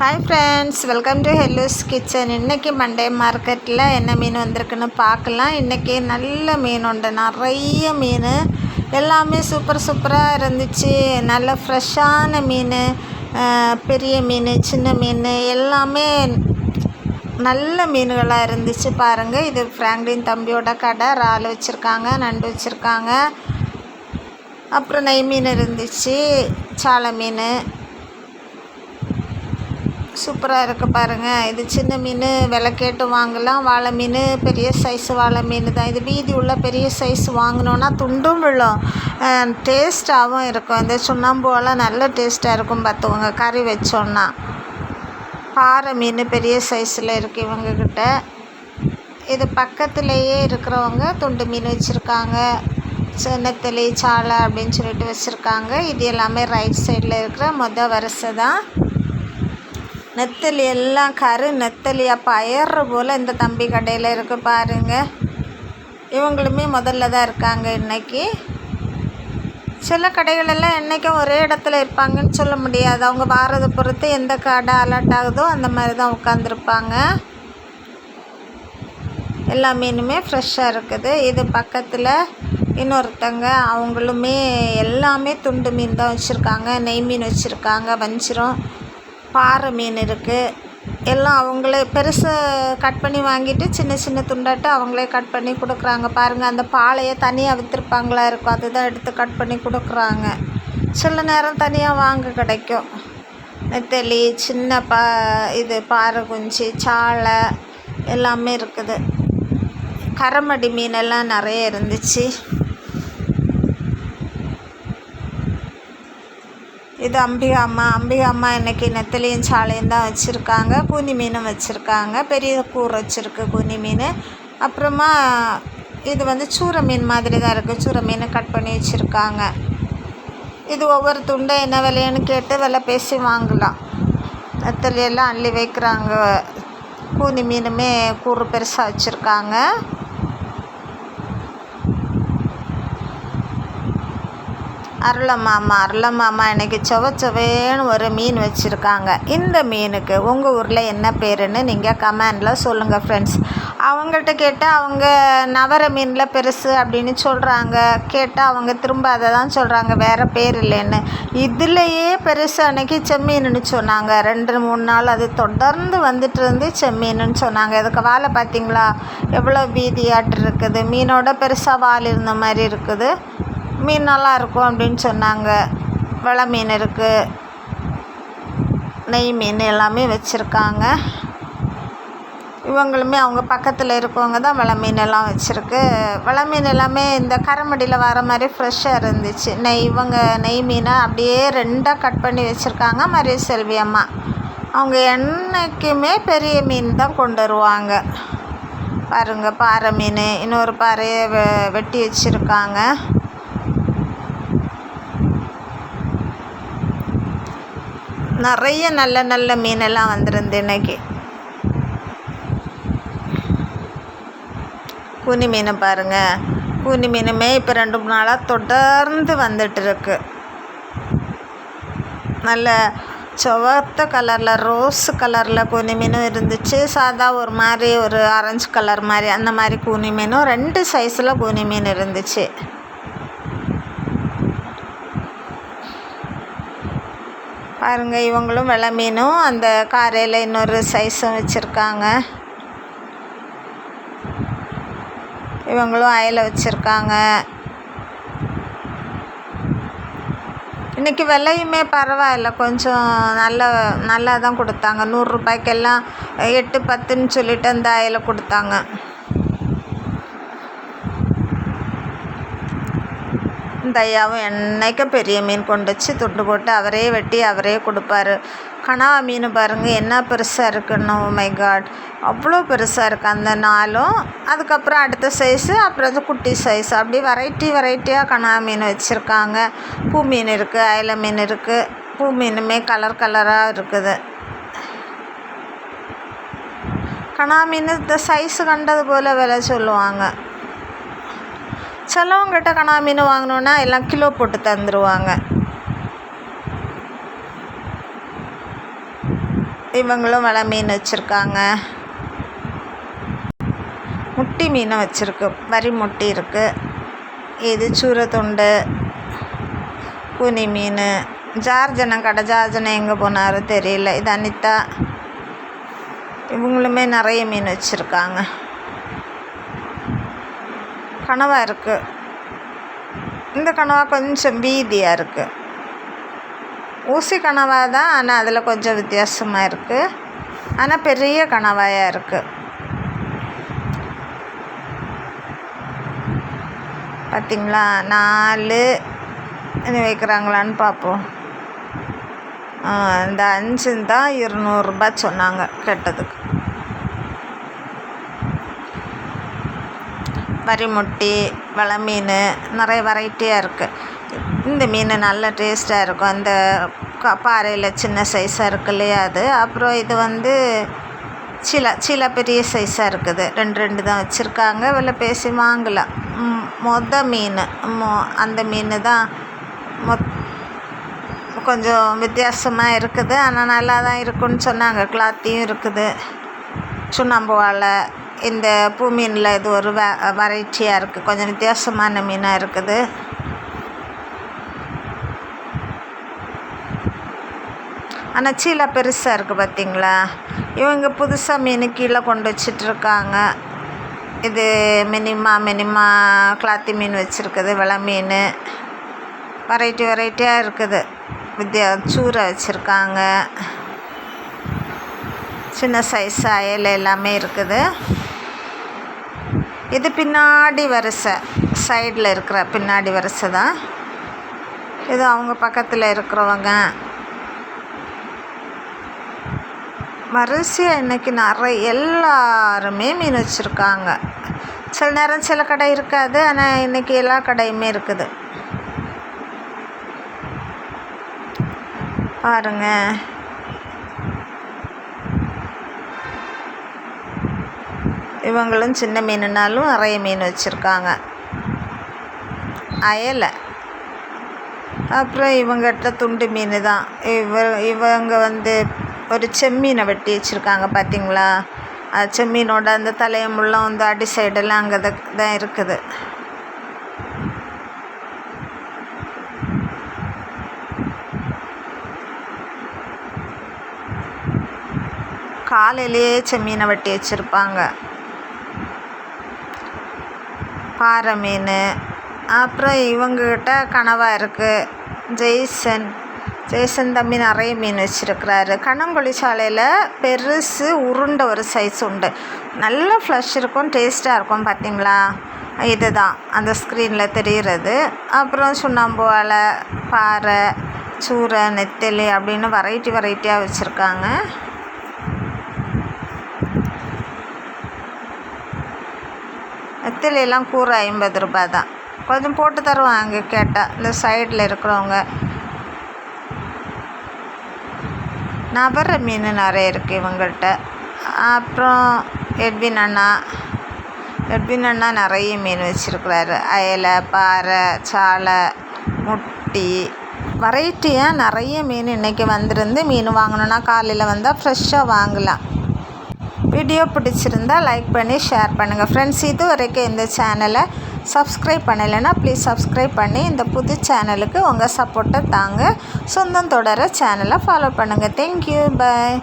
Hi friends, welcome to ஹெல்லூஸ் kitchen. இன்றைக்கி Monday மார்க்கெட்டில் என்ன மீன் வந்திருக்குன்னு பார்க்கலாம். இன்றைக்கி நல்ல மீன் உண்டு, நிறைய மீன், எல்லாமே சூப்பராக இருந்துச்சு. நல்ல ஃப்ரெஷ்ஷான மீன், பெரிய மீன், சின்ன மீன், எல்லாமே நல்ல மீன்களாக இருந்துச்சு. பாருங்கள், இது ஃப்ராங்க்லின் தம்பியோட கடை. இறால் வச்சுருக்காங்க, நண்டு வச்சுருக்காங்க, அப்புறம் நெய் மீன் இருந்துச்சு, சாலை மீன் சூப்பராக இருக்குது பாருங்கள். இது சின்ன மீன், விலை கேட்டு வாங்கலாம். வாழை மீன் பெரிய சைஸ் வாழை மீன் தான். இது வீதி உள்ள பெரிய சைஸ் வாங்கினோன்னா துண்டும் விழும், டேஸ்ட்டாகவும் இருக்கும். இந்த சுண்ணாம்புவெல்லாம் நல்ல டேஸ்ட்டாக இருக்கும் பார்த்துக்கோங்க, கறி வச்சோன்னா. பாறை மீன் பெரிய சைஸில் இருக்குது இவங்கக்கிட்ட. இது பக்கத்துலேயே இருக்கிறவங்க துண்டு மீன் வச்சுருக்காங்க, நெத்தலி, சாலை அப்படின்னு சொல்லிட்டு வச்சுருக்காங்க. இது எல்லாமே ரைட் சைடில் இருக்கிற வரிசை தான். நெத்தலி எல்லாம் நெத்தலியாக பயற போல் இந்த தம்பி கடையில் இருக்குது பாருங்கள். இவங்களுமே முதல்ல தான் இருக்காங்க இன்றைக்கி. சில கடைகளெல்லாம் என்றைக்கும் ஒரே இடத்துல இருப்பாங்கன்னு சொல்ல முடியாது. அவங்க வாரதை பொறுத்து எந்த கடை அலர்ட் ஆகுதோ அந்த மாதிரி தான் உட்காந்துருப்பாங்க. எல்லா மீனுமே ஃப்ரெஷ்ஷாக இருக்குது. இது பக்கத்தில் இன்னொருத்தங்க, அவங்களுமே எல்லாமே துண்டு மீன் தான் வச்சுருக்காங்க. நெய் மீன் வச்சுருக்காங்க, வஞ்சிரம், பாறை மீன் இருக்குது. எல்லாம் அவங்களே பெருசு கட் பண்ணி வாங்கிட்டு சின்ன சின்ன துண்டாட்டு அவங்களே கட் பண்ணி கொடுக்குறாங்க. பாருங்கள், அந்த பாலையை தனியாக விற்றுருப்பாங்களா இருக்கும், அதுதான் எடுத்து கட் பண்ணி கொடுக்குறாங்க. சில நேரம் தனியாக வாங்க கிடைக்கும். நெத்தலி, சின்ன இது பாறை குஞ்சு, சாலை எல்லாமே இருக்குது. கரமடி மீனெல்லாம் நிறைய இருந்துச்சு. இது அம்பிகா அம்மா இன்றைக்கி நெத்தலியும் சாலையும் தான் வச்சுருக்காங்க. கூனி மீனும் வச்சுருக்காங்க, பெரிய கூர் வச்சுருக்கு கூனி மீன். அப்புறமா இது சூரை மீன் மாதிரி தான் இருக்குது. சூரை மீன் கட் பண்ணி வச்சுருக்காங்க. இது ஒவ்வொரு துண்டை என்ன விலைன்னு கேட்டு விலை பேசி வாங்கலாம். நெத்தலியெல்லாம் அள்ளி வைக்கிறாங்க. கூனி மீனுமே கூறு பெருசாக வச்சுருக்காங்க. அருளமாமா இன்றைக்கி சுவைன்னு ஒரு மீன் வச்சுருக்காங்க. இந்த மீனுக்கு உங்கள் ஊரில் என்ன பேருன்னு நீங்கள் கமெண்டில் சொல்லுங்கள் ஃப்ரெண்ட்ஸ். அவங்கள்ட்ட கேட்டால் அவங்க நவர மீனில் பெருசு அப்படின்னு சொல்கிறாங்க. கேட்டால் அவங்க திரும்ப அதை தான் சொல்கிறாங்க, வேறு பேர் இல்லைன்னு. இதுலேயே பெருசு அன்றைக்கி செம்மீனுன்னு சொன்னாங்க. 2-3 நாள் அது தொடர்ந்து வந்துட்டு இருந்து செம்மீனுன்னு சொன்னாங்க. இதுக்கு வாழை பார்த்திங்களா எவ்வளோ வீதியாட்டு இருக்குது. மீனோட பெருசாக வால் இருந்த மாதிரி இருக்குது. மீன் நல்லா இருக்கும் அப்படின்னு சொன்னாங்க. வெலை மீன் இருக்குது, நெய் மீன் எல்லாமே வச்சுருக்காங்க. இவங்களுமே அவங்க பக்கத்தில் இருக்கவங்க தான் வெலை மீன் எல்லாம் வச்சுருக்கு. வெலை மீன் எல்லாமே இந்த கரமடியில் வர மாதிரி ஃப்ரெஷ்ஷாக இருந்துச்சு. இவங்க நெய் மீனை அப்படியே 2ஆக கட் பண்ணி வச்சுருக்காங்க. மரிய செல்வி அம்மா அவங்க என்றைக்குமே பெரிய மீன் தான் கொண்டு வருவாங்க. பாருங்கள், பாறை மீன், இன்னொரு பாறையை வெட்டி வச்சுருக்காங்க. நிறைய நல்ல மீனெல்லாம் வந்துருந்து இன்றைக்கி. கூனி மீன் பாருங்கள், கூனி மீனுமே இப்போ 2-3 நாளாக தொடர்ந்து வந்துட்டுருக்கு. நல்ல சுவத்த கலரில், ரோஸ் கலரில் கூனி மீனும் இருந்துச்சு. சாதா ஒரு மாதிரி ஒரு ஆரஞ்சு கலர் மாதிரி அந்த மாதிரி கூனி மீனும் 2 சைஸில் கூனி மீன் இருந்துச்சு. பாருங்கள், இவங்களும் வெலை மீனும் அந்த காரையில் இன்னொரு சைஸும் வச்சுருக்காங்க. இவங்களும் அயலை வச்சுருக்காங்க. இன்றைக்கி விலையுமே பரவாயில்ல, கொஞ்சம் நல்லா தான் கொடுத்தாங்க. 100 ரூபாய்க்கெல்லாம் 8-10ன்னு சொல்லிட்டு அந்த அயலை கொடுத்தாங்க. இந்த ஐயாவும் என்றைக்கும் பெரிய மீன் கொண்டு வச்சு துண்டு போட்டு அவரே வெட்டி அவரே கொடுப்பாரு. கனவா மீன் பாருங்கள் என்ன பெருசாக இருக்குன்னு. ஓ மை காட், அவ்வளோ பெருசாக இருக்குது அந்த நாளும். அதுக்கப்புறம் அடுத்த சைஸு, அப்புறம் அது குட்டி சைஸ், அப்படி வெரைட்டியாக கனவா மீன் வச்சுருக்காங்க. பூ மீன் இருக்குது, அயலை மீன் இருக்குது. பூ மீனுமே கலராக இருக்குது. கனவா மீன் இந்த சைஸு கண்டது போல் விலை சொல்லுவாங்க. சிலவங்கிட்ட கனவா மீன் வாங்கினோன்னா எல்லாம் கிலோ போட்டு தந்துடுவாங்க. இவங்களும் வலை மீன் வச்சுருக்காங்க. முட்டி மீனும் வச்சுருக்கு, வரி முட்டி இருக்குது. இது சூரத்துண்டு, கூனி மீன். ஜார்ஜனம் கடை, ஜார்ஜனம் எங்கே போனாரோ தெரியல. இது அனிதா. இவங்களுமே நிறைய மீன் வச்சுருக்காங்க. கனவா இருக்குது. இந்த கனவா கொஞ்சம் வீதியாக இருக்குது. ஊசி கனவா தான், ஆனால் அதில் கொஞ்சம் வித்தியாசமாக இருக்குது. ஆனால் பெரிய கனவாயாக இருக்குது. பார்த்திங்களா? 4 இது வைக்கிறாங்களான்னு பார்ப்போம். இந்த 5 தான் 200 ரூபாய் சொன்னாங்க கேட்டதுக்கு. வரிமுட்டி, வலை மீன் நிறைய வெரைட்டியாக இருக்குது. இந்த மீன் நல்ல டேஸ்ட்டாக இருக்கும். அந்த பாறையில் சின்ன சைஸாக இருக்கு இல்லையா அது. அப்புறம் இது வந்து சில பெரிய சைஸாக இருக்குது. 2 தான் வச்சுருக்காங்க. விலை பேசி வாங்கலாம். மீன் அந்த மீன் தான் கொஞ்சம் வித்தியாசமாக இருக்குது. ஆனால் நல்லா தான் இருக்குன்னு சொன்னாங்க. கிளாத்தியும் இருக்குது. சுண்ணாம்பு வாழை. இந்த பூ மீனில் இது ஒரு வெரைட்டியாக இருக்குது. கொஞ்சம் வித்தியாசமான மீனாக இருக்குது. ஆனால் சீலை பெருசாக இருக்குது பார்த்திங்களா? இவங்க புதுசாக மீன் கீழே கொண்டு வச்சிட்ருக்காங்க. இது மினிமா கிளாத்தி மீன் வச்சுருக்குது. வலை மீன் வெரைட்டியாக இருக்குது. சூரை வச்சுருக்காங்க. சின்ன சைஸ் அயல் எல்லாமே இருக்குது. இது பின்னாடி வரிசை, சைடில் இருக்கிற பின்னாடி வரிசை தான் இது. அவங்க பக்கத்தில் இருக்கிறவங்க வரிசையாக இன்றைக்கி நிறைய எல்லாருமே மீன் வச்சுருக்காங்க. சில நேரம் சில கடை இருக்காது, ஆனால் இன்றைக்கி எல்லா கடையுமே இருக்குது. பாருங்கள், இவங்களும் சின்ன மீனுனாலும் நிறைய மீன் வச்சுருக்காங்க. அயலை. அப்புறம் இவங்ககிட்ட துண்டு மீன் தான். இவங்க வந்து ஒரு செம்மீனை வெட்டி வச்சுருக்காங்க பார்த்திங்களா? செம்மீனோட அந்த தலையமுள்ளம் வந்து அடி சைடெல்லாம் அங்கே தான் இருக்குது. காலையிலேயே செம்மீனை வெட்டி வச்சுருப்பாங்க. பாறை மீன். அப்புறம் இவங்ககிட்ட கனவா இருக்குது. ஜெய்சன் தம்பி நிறைய மீன் வச்சுருக்கிறாரு. கண்ணங்குழி சாலையில் பெருசு உருண்டை ஒரு சைஸ் உண்டு. நல்ல ஃப்ளஷ் இருக்கும், டேஸ்ட்டாக இருக்கும். பார்த்திங்களா? இது தான் அந்த ஸ்க்ரீனில் தெரிகிறது. அப்புறம் சுண்ணாம்பு வாழை, பாறை, சூரை, நெத்தலி அப்படின்னு வெரைட்டியாக வச்சுருக்காங்க. நெத்தலியெல்லாம் கூறு 50 ரூபாய் தான். கொஞ்சம் போட்டு தருவாங்க கேட்டால். இந்த சைடில் இருக்கிறவங்க. நபர மீன் நிறைய இருக்குது இவங்கள்ட்ட. அப்புறம் எட்வின் அண்ணா நிறைய மீன் வச்சுருக்கிறாரு. அயலை, பாறை, சாலை, முட்டி வெரைட்டியாக நிறைய மீன் இன்றைக்கி வந்திருந்து. மீன் வாங்கணுன்னா காலையில் வந்தால் ஃப்ரெஷ்ஷாக வாங்கலாம். வீடியோ பிடிச்சிருந்தா லைக் பண்ணி ஷேர் பண்ணுங்கள் ஃப்ரெண்ட்ஸ். இது வரைக்கும் இந்த சேனலை சப்ஸ்கிரைப் பண்ணலைன்னா ப்ளீஸ் சப்ஸ்கிரைப் பண்ணி இந்த புது சேனலுக்கு உங்கள் சப்போர்ட்டை தாங்க. சொந்தம் தொடர சேனலை ஃபாலோ பண்ணுங்கள். தேங்க்யூ, பாய்.